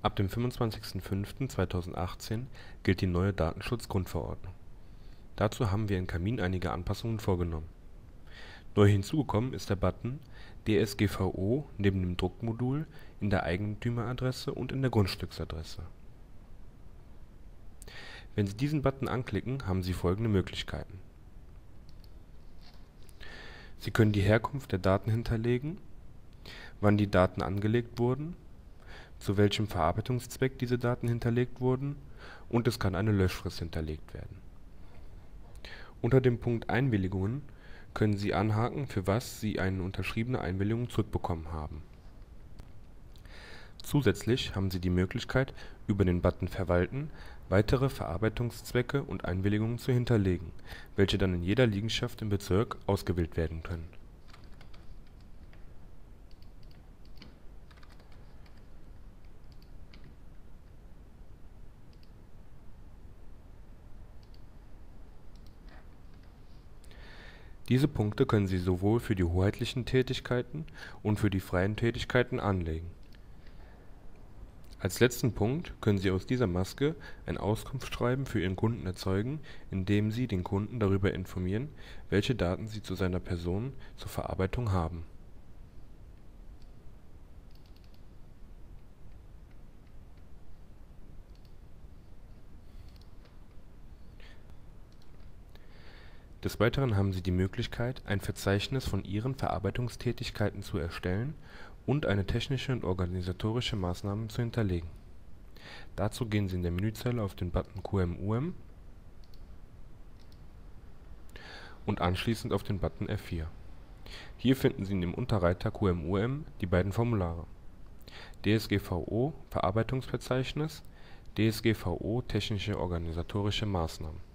Ab dem 25.05.2018 gilt die neue Datenschutzgrundverordnung. Dazu haben wir in Camin einige Anpassungen vorgenommen. Neu hinzugekommen ist der Button DSGVO neben dem Druckmodul in der Eigentümeradresse und in der Grundstücksadresse. Wenn Sie diesen Button anklicken, haben Sie folgende Möglichkeiten: Sie können die Herkunft der Daten hinterlegen, wann die Daten angelegt wurden, zu welchem Verarbeitungszweck diese Daten hinterlegt wurden, und es kann eine Löschfrist hinterlegt werden. Unter dem Punkt Einwilligungen können Sie anhaken, für was Sie eine unterschriebene Einwilligung zurückbekommen haben. Zusätzlich haben Sie die Möglichkeit, über den Button Verwalten weitere Verarbeitungszwecke und Einwilligungen zu hinterlegen, welche dann in jeder Liegenschaft im Bezirk ausgewählt werden können. Diese Punkte können Sie sowohl für die hoheitlichen Tätigkeiten und für die freien Tätigkeiten anlegen. Als letzten Punkt können Sie aus dieser Maske ein Auskunftsschreiben für Ihren Kunden erzeugen, indem Sie den Kunden darüber informieren, welche Daten Sie zu seiner Person zur Verarbeitung haben. Des Weiteren haben Sie die Möglichkeit, ein Verzeichnis von Ihren Verarbeitungstätigkeiten zu erstellen und eine technische und organisatorische Maßnahmen zu hinterlegen. Dazu gehen Sie in der Menüzeile auf den Button QMUM und anschließend auf den Button F4. Hier finden Sie in dem Unterreiter QMUM die beiden Formulare: DSGVO Verarbeitungsverzeichnis, DSGVO technische organisatorische Maßnahmen.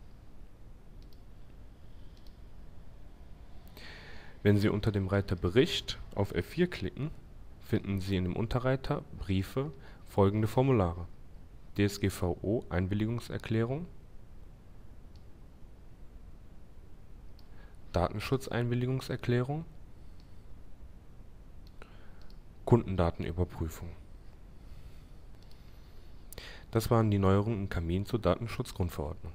Wenn Sie unter dem Reiter Bericht auf F4 klicken, finden Sie in dem Unterreiter Briefe folgende Formulare: DSGVO Einwilligungserklärung, Datenschutzeinwilligungserklärung, Kundendatenüberprüfung. Das waren die Neuerungen in Camin zur Datenschutzgrundverordnung.